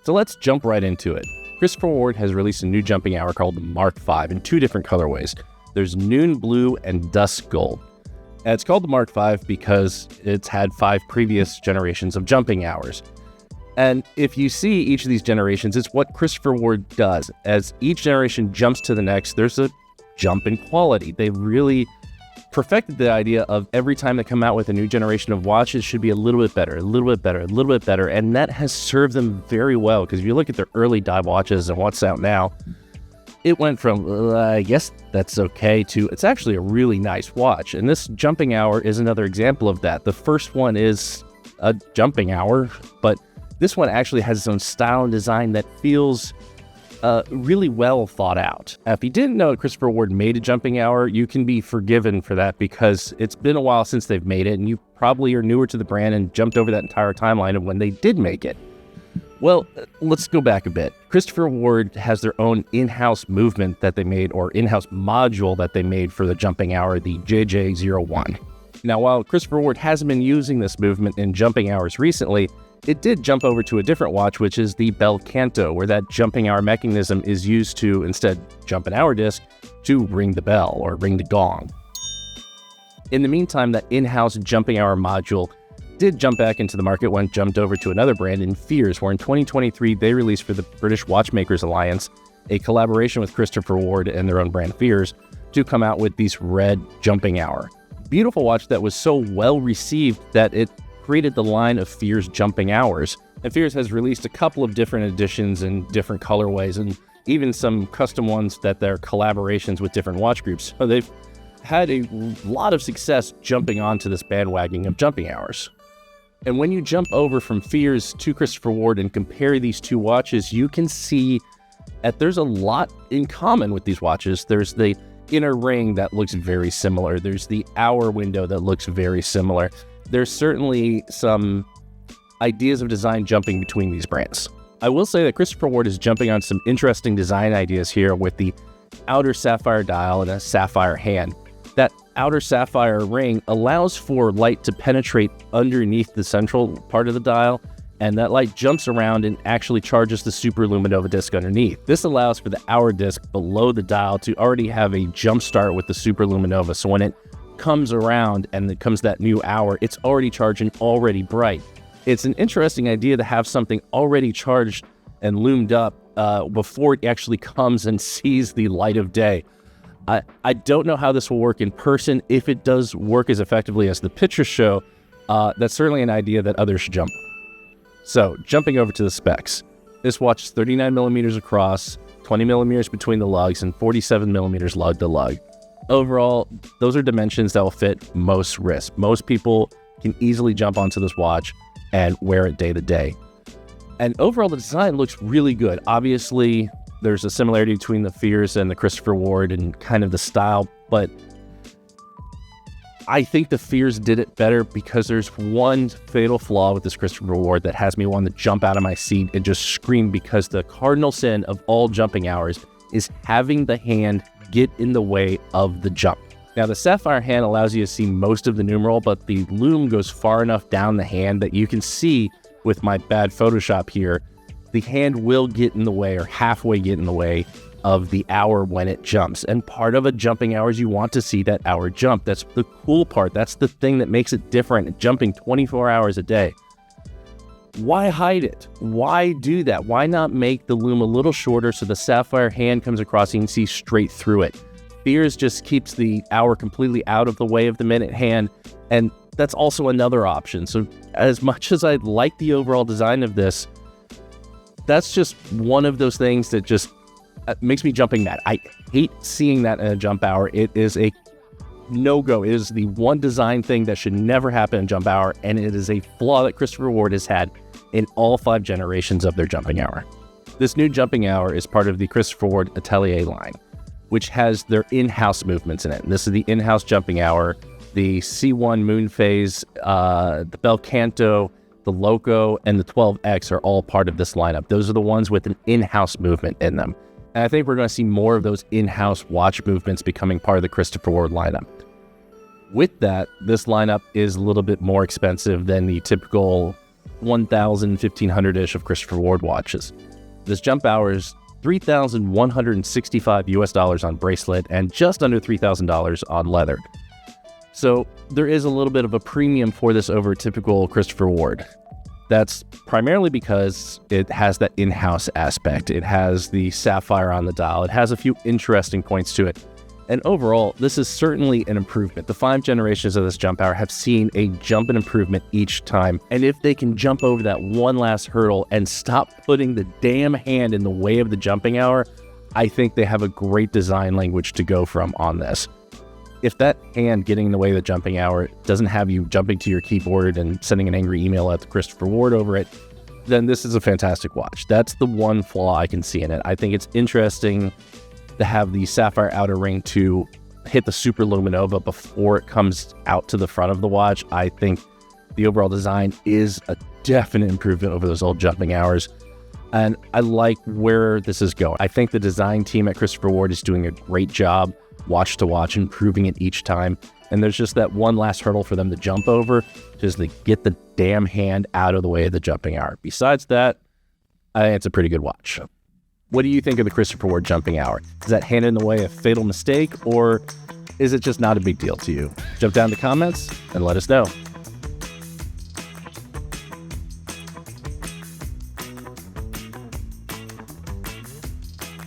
So let's jump right into it. Christopher Ward has released a new jumping hour called the Mark V in two different colorways. There's Noon Blue and Dusk Gold. And it's called the Mark V because it's had 5 previous generations of jumping hours. And if you see each of these generations, it's what Christopher Ward does. As each generation jumps to the next, there's a jump in quality. They really perfected the idea of every time they come out with a new generation of watches should be a little bit better, a little bit better, a little bit better. And that has served them very well, because if you look at their early dive watches and what's out now, it went from, I guess that's okay, to it's actually a really nice watch. And this jumping hour is another example of that. The first one is a jumping hour, but this one actually has its own style and design that feels really well thought out. Now, if you didn't know Christopher Ward made a jumping hour, you can be forgiven for that because it's been a while since they've made it, and you probably are newer to the brand and jumped over that entire timeline of when they did make it. Well, let's go back a bit. Christopher Ward has their own in-house movement that they made, or in-house module that they made for the jumping hour, the JJ01. Now, while Christopher Ward hasn't been using this movement in jumping hours recently, it did jump over to a different watch, which is the Bel Canto, where that jumping hour mechanism is used to instead jump an hour disc to ring the bell or ring the gong. In the meantime, that in-house jumping hour module did jump back into the market when it jumped over to another brand in Fears, where in 2023 they released for the British Watchmakers Alliance a collaboration with Christopher Ward and their own brand Fears to come out with this red jumping hour. Beautiful watch that was so well received that it created the line of Fears jumping hours. And Fears has released a couple of different editions in different colorways, and even some custom ones that they're collaborations with different watch groups. So they've had a lot of success jumping onto this bandwagon of jumping hours. And when you jump over from Fears to Christopher Ward and compare these two watches, you can see that there's a lot in common with these watches. There's the inner ring that looks very similar. There's the hour window that looks very similar. There's certainly some ideas of design jumping between these brands. I will say that Christopher Ward is jumping on some interesting design ideas here with the outer sapphire dial and a sapphire hand. That outer sapphire ring allows for light to penetrate underneath the central part of the dial, and that light jumps around and actually charges the Superluminova disc underneath. This allows for the hour disc below the dial to already have a jump start with the Superluminova, so when it comes around and it comes that new hour, it's already charged and already bright. It's an interesting idea to have something already charged and loomed up before it actually comes and sees the light of day. I don't know how this will work in person. If it does work as effectively as the pictures show, that's certainly an idea that others should jump. So, jumping over to the specs. This watch is 39 millimeters across, 20 millimeters between the lugs, and 47 millimeters lug to lug. Overall, those are dimensions that will fit most wrists. Most people can easily jump onto this watch and wear it day to day. And overall, the design looks really good. Obviously, there's a similarity between the Fears and the Christopher Ward and kind of the style, but I think the Fears did it better because there's one fatal flaw with this Christopher Ward that has me want to jump out of my seat and just scream, because the cardinal sin of all jumping hours is having the hand get in the way of the jump. Now, the sapphire hand allows you to see most of the numeral, but the lume goes far enough down the hand that you can see, with my bad Photoshop here, the hand will get in the way, or halfway get in the way of the hour when it jumps. And part of a jumping hour is you want to see that hour jump. That's the cool part. That's the thing that makes it different, jumping 24 hours a day. Why hide it? Why do that? Why not make the lume a little shorter so the sapphire hand comes across and you can see straight through it? Fears just keeps the hour completely out of the way of the minute hand, and that's also another option. So as much as I like the overall design of this, that's just one of those things that just makes me jumping mad. I hate seeing that in a jump hour. It is a no-go. It is the one design thing that should never happen in jump hour, and it is a flaw that Christopher Ward has had in all 5 generations of their jumping hour. This new jumping hour is part of the Christopher Ward Atelier line, which has their in-house movements in it. And this is the in-house jumping hour, the C1 Moon Phase, the Bel Canto, the Loco, and the 12X are all part of this lineup. Those are the ones with an in-house movement in them. And I think we're going to see more of those in-house watch movements becoming part of the Christopher Ward lineup. With that, this lineup is a little bit more expensive than the typical 1,000, 1,500-ish of Christopher Ward watches. This jump hour is $3,165 US on bracelet and just under $3,000 on leather. So there is a little bit of a premium for this over typical Christopher Ward. That's primarily because it has that in-house aspect. It has the sapphire on the dial. It has a few interesting points to it. And overall, this is certainly an improvement. The 5 generations of this jump hour have seen a jump and improvement each time. And if they can jump over that one last hurdle and stop putting the damn hand in the way of the jumping hour, I think they have a great design language to go from on this. If that hand getting in the way of the jumping hour doesn't have you jumping to your keyboard and sending an angry email at the Christopher Ward over it, then this is a fantastic watch. That's the one flaw I can see in it. I think it's interesting to have the sapphire outer ring to hit the super luminova before it comes out to the front of the watch. I think the overall design is a definite improvement over those old jumping hours, and I like where this is going. I think the design team at Christopher Ward is doing a great job, watch to watch, improving it each time, and there's just that one last hurdle for them to jump over, just to get the damn hand out of the way of the jumping hour. Besides that, I think it's a pretty good watch. What do you think of the Christopher Ward jumping hour? Is that hand in the way a fatal mistake, or is it just not a big deal to you? Jump down in the comments and let us know.